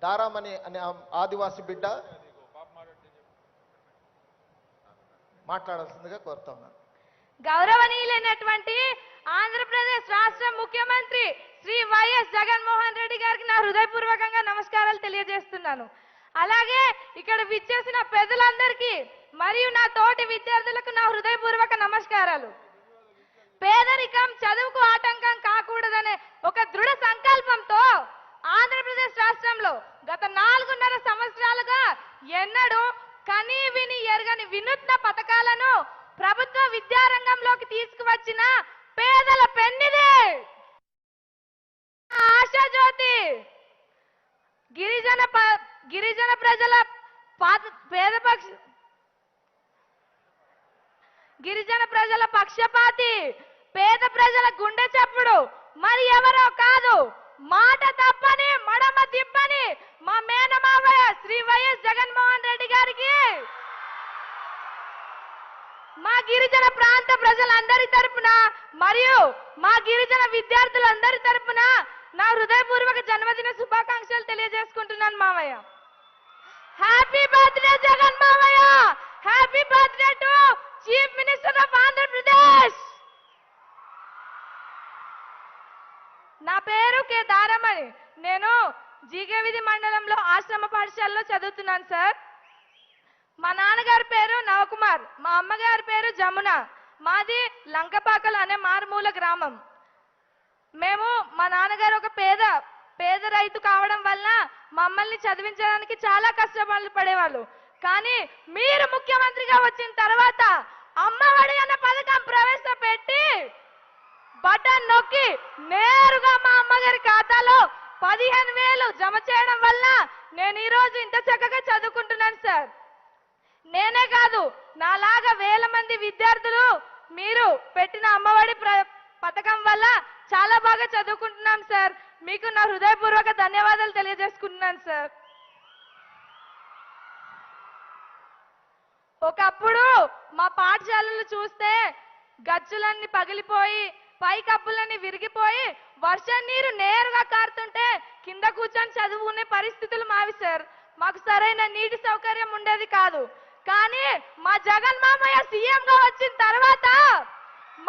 దారామణి అనే ఆదివాసి బిడ్డ మాట్లాడాల్సిందిగా కోరుతా ఉన్నాను. గౌరవనీయులైనటువంటి ఆంధ్రప్రదేశ్ రాష్ట్ర ముఖ్యమంత్రి శ్రీ వైఎస్ జగన్మోహన్ రెడ్డి గారికి నా హృదయపూర్వకంగా నమస్కారాలు తెలియజేస్తున్నాను. అలాగే ఇక్కడ విచ్చేసిన పెద్దలందరికీ మరియు నా తోటి విద్యార్థులకు నా హృదయపూర్వక నమస్కారాలు. పేదరికం చదువుకు ఆటంకం కాకూడదనే ఒక దృఢ సంకల్పంతో ఆంధ్రప్రదేశ్ రాష్ట్రంలో గత 4.5 సంవత్సరాలుగా ఎన్నడూ కనీ విని ఎరగని వినూత్న పథకాలను ప్రభుత్వ విద్యారంగంలోకి తీసుకువచ్చిన పేదల పెన్నిది ఆశాజ్యోతి. గిరిజన ప్రజల గిరిజన ప్రజల పక్షపాతి, పేద ప్రజల గుండె చప్పుడు మరి ఎవరో కాదు, మాట తప్పని మడమ తిప్పని మా మేనమావయ్య శ్రీ వైఎస్ జగన్మోహన్ రెడ్డి గారికి మా గిరిజన ప్రాంత ప్రజలందరి తరపున మరియు మా గిరిజన విద్యార్థులందరి తరపున నా హృదయపూర్వక జన్మదిన శుభాకాంక్షలు తెలియజేసుకుంటున్నాను మావయ్య. హ్యాపీ బర్త్డే జగన్ మావయ్య. Happy birthday to chief minister of Andhra Pradesh. నా పేరు కె దారమణి. నేను జీగేవిధి మండలంలో ఆశ్రమ పాఠశాలలో చదువుతున్నాను సార్. మా నాన్నగారి పేరు నవకుమార్, మా అమ్మగారి పేరు జమున. మాది లంకపాకలు అనే మారుమూల గ్రామం. మేము మా నాన్నగారు ఒక పేద రైతు కావడం వల్ల మమ్మల్ని చదివించడానికి చాలా కష్టపడి పడేవాళ్ళు. కానీ మీరు ముఖ్యమంత్రిగా వచ్చిన తర్వాత అమ్మఒడి అన్న పథకం ప్రవేశపెట్టి బటన్ నొక్కి నేరుగా మా అమ్మగారి ఖాతాలో 15,000 జమ చేయడం వల్ల నేను ఈరోజు ఇంత చక్కగా చదువుకుంటున్నాను సార్. నేనే కాదు, నాలాగా వేల మంది విద్యార్థులు మీరు పెట్టిన అమ్మఒడి పథకం వల్ల చాలా బాగా చదువుకుంటున్నాం సార్. మీకు నా హృదయపూర్వక ధన్యవాదాలు తెలియజేసుకుంటున్నాను సార్. ఒకప్పుడు మా పాఠశాలలు చూస్తే గచ్చులన్నీ పగిలిపోయి పై కప్పులన్నీ విరిగిపోయి వర్షం నీరు నేరుగా కారుతుంటే కింద కూర్చొని చదువుకునే పరిస్థితులు మావి సార్. మాకు సరైన నీటి సౌకర్యం ఉండేది కాదు. కానీ మా జగన్ మామయ్య సీఎం గా వచ్చిన తర్వాత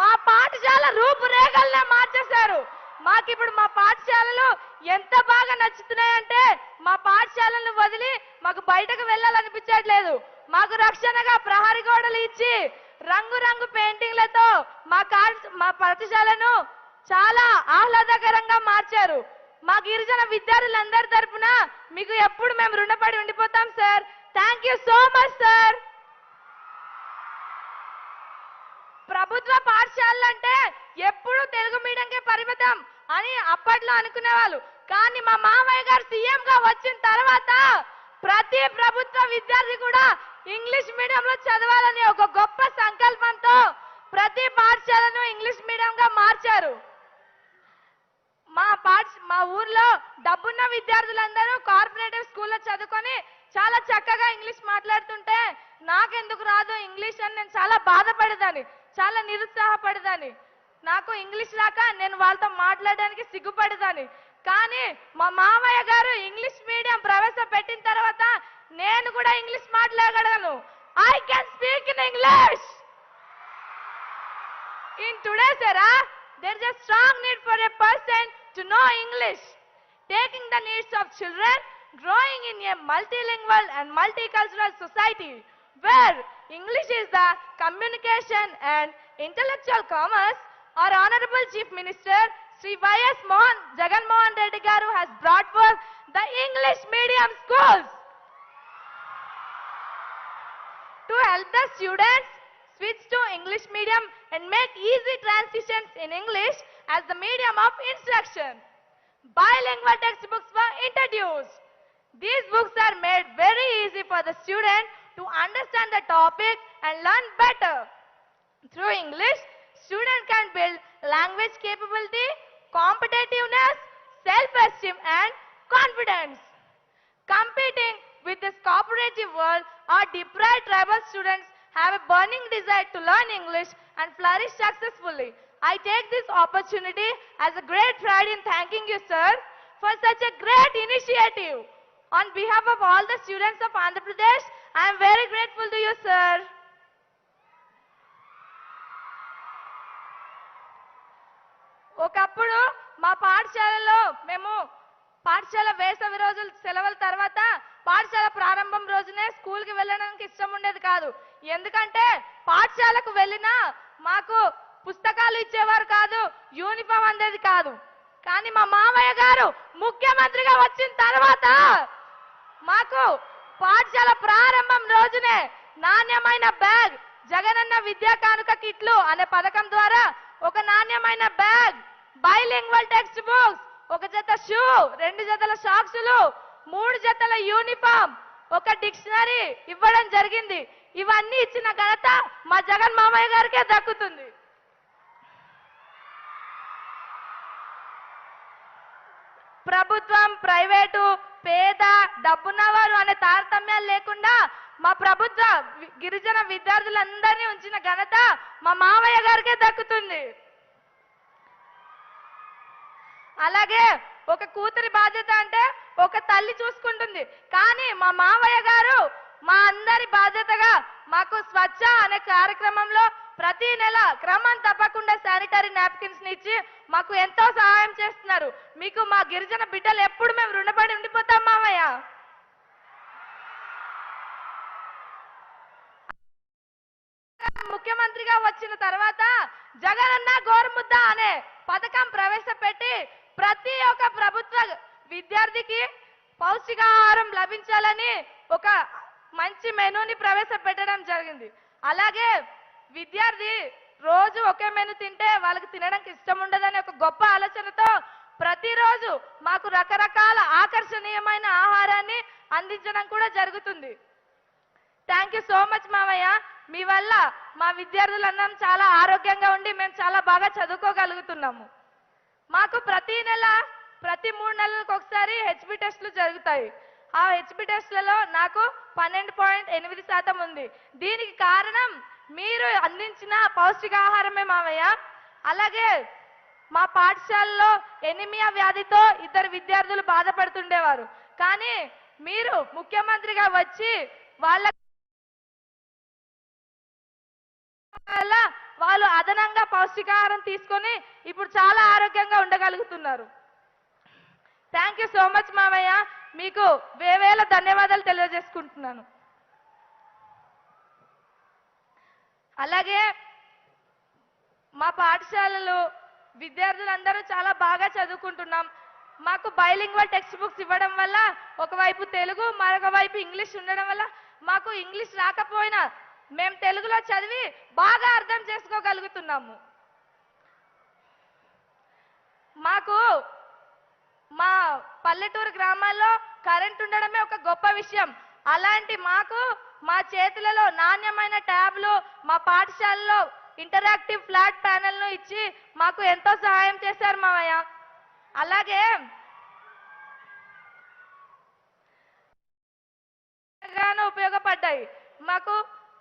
మా పాఠశాల రూపురేఖలనే మార్చేశారు. మాకిప్పుడు మా పాఠశాలలు ఎంత బాగా నచ్చుతున్నాయంటే మా పాఠశాలను వదిలి మాకు బయటకు వెళ్ళాలనిపించట్లేదు. మాకు రక్షణగా ప్రహరీ గోడలు ఇచ్చి రంగురంగు పెయింటింగ్లతో మా పాఠశాలను చాలా ఆహ్లాదకరంగా మార్చారు. మా గిరిజన విద్యార్థులందరి తరపున మీకు ఎప్పుడు మేము రుణపడి ఉండిపోతాం sir. Thank you so much sir. ప్రభుత్వ పాఠశాలలు అంటే ఎప్పుడు తెలుగు మీడియంకే పరిమితం అని అప్పట్లో అనుకునేవాళ్ళు. కానీ మా మామయ్య గారు సీఎం గా వచ్చిన తర్వాత ప్రతి ప్రభుత్వ విద్యార్థి కూడా ఇంగ్లీష్ మీడియంలో చదవాలని ఒక గొప్ప సంకల్పంతో ప్రతి పాఠశాలను ఇంగ్లీష్ మీడియంగా మార్చారు. మా ఊర్లో డబ్బున్న విద్యార్థులందరూ కార్పొరేటివ్ స్కూల్లో చదువుకొని చాలా చక్కగా ఇంగ్లీష్ మాట్లాడుతుంటే నాకెందుకు రాదు ఇంగ్లీష్ అని నేను చాలా బాధపడేదాన్ని, చాలా నిరుత్సాహపడేదాన్ని. నాకు ఇంగ్లీష్ రాక నేను వాళ్ళతో మాట్లాడడానికి సిగ్గుపడేదాన్ని. కానీ మా మామయ్య గారు ఇంగ్లీష్ మీడియం ప్రవేశపెట్టిన తర్వాత నేను కూడా ఇంగ్లీష్ మాట్లాడగలను. I can speak in English. In today's era, there is a strong need for a person to know English, taking the needs of children growing in a multilingual and multicultural society where English is the communication and intellectual commerce. Our Honorable Chief Minister Sri Y.S. Jagan Mohan Reddy Garu has brought forth the English medium schools to help the students switch to English medium and make easy transitions in English as the medium of instruction. Bilingual textbooks were introduced. These books are made very easy for the student to understand the topic and learn better. Through English, student can build language capability, competitiveness, self-esteem and confidence. Competing with this cooperative world, our deprived tribal students have a burning desire to learn English and flourish successfully. I take this opportunity as a great pride in thanking you, sir, for such a great initiative. On behalf of all the students of Andhra Pradesh, I am very grateful to you, sir. ఒకప్పుడు మా పాఠశాలలో మేము పాఠశాల వేసవి రోజుల సెలవుల తర్వాత పాఠశాల ప్రారంభం రోజునే స్కూల్కి వెళ్ళడానికి ఇష్టం ఉండేది కాదు. ఎందుకంటే పాఠశాలకు వెళ్ళినా మాకు పుస్తకాలు ఇచ్చేవారు కాదు, యూనిఫామ్ అందేది కాదు. కానీ మా మామయ్య గారు ముఖ్యమంత్రిగా వచ్చిన తర్వాత మాకు పాఠశాల ప్రారంభం రోజునే నాణ్యమైన బ్యాగ్, జగనన్న విద్యా కానుక కిట్లు అనే పథకం ద్వారా ఒక నాణ్యమైన బ్యాగ్, బైలింగ్వల్ టెక్స్ట్ బుక్స్, ఒక జత షూ, 2 జతల సాక్సులు, 3 జతల యూనిఫామ్, ఒక డిక్షనరీ ఇవ్వడం జరిగింది. ఇవన్నీ ఇచ్చిన ఘనత మా జగన్ మామయ్య గారికే దక్కుతుంది. ప్రభుత్వం, ప్రైవేటు, పేద, డబ్బున్నవారు అనే తారతమ్యాలు లేకుండా మా ప్రభుత్వ గిరిజన విద్యార్థులందరినీ ఉంచిన ఘనత మా మామయ్య గారికే దక్కుతుంది. అలాగే ఒక కూతురి బాధ్యత అంటే ఒక తల్లి చూసుకుంటుంది. కానీ మా మామయ్య గారు మా అందరి బాధ్యతగా మాకు స్వచ్ఛ అనే కార్యక్రమంలో ప్రతి నెల క్రమం తప్పకుండా శానిటరీ నాప్కిన్స్ ఇచ్చి మాకు ఎంతో సహాయం చేస్తున్నారు. మీకు మా గిరిజన బిడ్డలు ఎప్పుడు మేము రుణపడి ఉండిపోతాం మామయ్య. ముఖ్యమంత్రిగా వచ్చిన తర్వాత జగనన్న గోరుముద్ద అనే పథకం ప్రవేశపెట్టి ప్రతి ఒక్క ప్రభుత్వ విద్యార్థికి పౌష్టికాహారం లభించాలని ఒక మంచి మెనూని ప్రవేశపెట్టడం జరిగింది. అలాగే విద్యార్థి రోజు ఒకే మెను తింటే వాళ్ళకి తినడానికి ఇష్టం ఉండదని ఒక గొప్ప ఆలోచనతో ప్రతిరోజు మాకు రకరకాల ఆకర్షణీయమైన ఆహారాన్ని అందించడం కూడా జరుగుతుంది. థ్యాంక్ యూ సో మచ్ మావయ్య. మీ వల్ల మా విద్యార్థులందరం చాలా ఆరోగ్యంగా ఉండి మేము చాలా బాగా చదువుకోగలుగుతున్నాము. మాకు ప్రతి 3 నెలలకు ఒకసారి హెచ్బి టెస్టులు జరుగుతాయి. ఆ హెచ్బి టెస్టులలో నాకు 12.8% ఉంది. దీనికి కారణం మీరు అందించిన పౌష్టికాహారమే మావయ్య. అలాగే మా పాఠశాలలో ఎనిమియా వ్యాధితో 2 విద్యార్థులు బాధపడుతుండేవారు. కానీ మీరు ముఖ్యమంత్రిగా వచ్చి వాళ్ళు అదనంగా పౌష్టికాహారం తీసుకొని ఇప్పుడు చాలా ఆరోగ్యంగా ఉండగలుగుతున్నారు. థ్యాంక్ యూ సో మచ్ మామయ్య. మీకు వేవేల ధన్యవాదాలు తెలియజేసుకుంటున్నాను. అలాగే మా పాఠశాలలో విద్యార్థులందరూ చాలా బాగా చదువుకుంటున్నాం. మాకు బైలింగ్వల్ టెక్స్ట్ బుక్స్ ఇవ్వడం వల్ల ఒకవైపు తెలుగు, మరొక వైపు ఇంగ్లీష్ ఉండడం వల్ల మాకు ఇంగ్లీష్ రాకపోయినా మేము తెలుగులో చదివి బాగా అర్థం చేసుకోగలుగుతున్నాము. మాకు మా పల్లెటూరు గ్రామాల్లో కరెంట్ ఉండడమే ఒక గొప్ప విషయం. అలాంటి మాకు మా చేతులలో నాణ్యమైన ట్యాబ్లు, మా పాఠశాలలో ఇంటరాక్టివ్ ఫ్లాట్ ప్యానెల్ను ఇచ్చి మాకు ఎంతో సహాయం చేశారు మావయ్య. అలాగే ఉపయోగపడ్డాయి. మాకు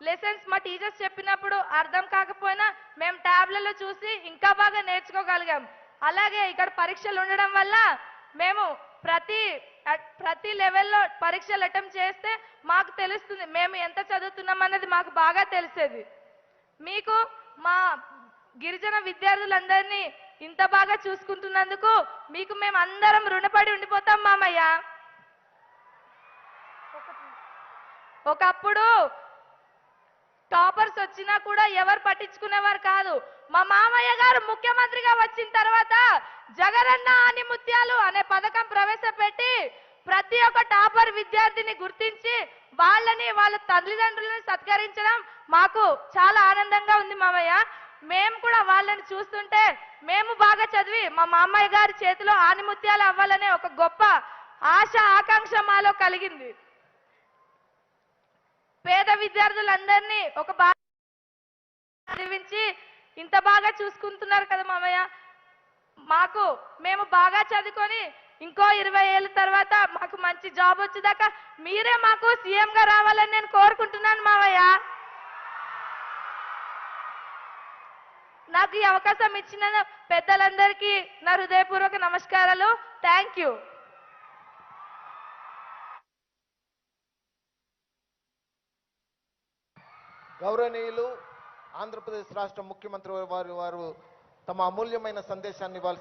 లెసన్స్ మా టీచర్స్ చెప్పినప్పుడు అర్థం కాకపోయినా మేము ట్యాబ్లలో చూసి ఇంకా బాగా నేర్చుకోగలిగాం. అలాగే ఇక్కడ పరీక్షలు ఉండడం వల్ల మేము ప్రతి లెవెల్లో పరీక్షలు అటెంప్ట్ చేస్తే మాకు తెలుస్తుంది మేము ఎంత చదువుతున్నాం అన్నది మాకు బాగా తెలిసేది. మీకు మా గిరిజన విద్యార్థులందరినీ ఇంత బాగా చూసుకుంటున్నందుకు మీకు మేము అందరం రుణపడి ఉండిపోతాం మామయ్య. ఒకప్పుడు టాపర్స్ వచ్చినా కూడా ఎవరు పట్టించుకునేవారు కాదు. మా మామయ్య గారు ముఖ్యమంత్రిగా వచ్చిన తర్వాత జగనన్న ఆని ముత్యాలు అనే పథకం ప్రవేశపెట్టి ప్రతి ఒక్క టాపర్ విద్యార్థిని గుర్తించి వాళ్ళని వాళ్ళ తల్లిదండ్రులను సత్కరించడం మాకు చాలా ఆనందంగా ఉంది మామయ్య. మేము కూడా వాళ్ళని చూస్తుంటే మేము బాగా చదివి మా మామయ్య గారి చేతిలో ఆనిముత్యాలు అవ్వాలనే ఒక గొప్ప ఆశ, ఆకాంక్ష మాలో కలిగింది. పేద విద్యార్థులందరినీ ఒక బాగా చదివించి ఇంత బాగా చూసుకుంటున్నారు కదా మామయ్య. మేము బాగా చదువుకొని ఇంకో 20 ఏళ్ళ తర్వాత మాకు మంచి జాబ్ వచ్చేదాకా మీరే మాకు సీఎం గా రావాలని నేను కోరుకుంటున్నాను మావయ్య. నాకు ఈ అవకాశం ఇచ్చిన పెద్దలందరికీ నా హృదయపూర్వక నమస్కారాలు. Thank you. గౌరవనీయులు ఆంధ్రప్రదేశ్ రాష్ట్ర ముఖ్యమంత్రి వారు తమ అమూల్యమైన సందేశాన్ని ఇవ్వాల్సి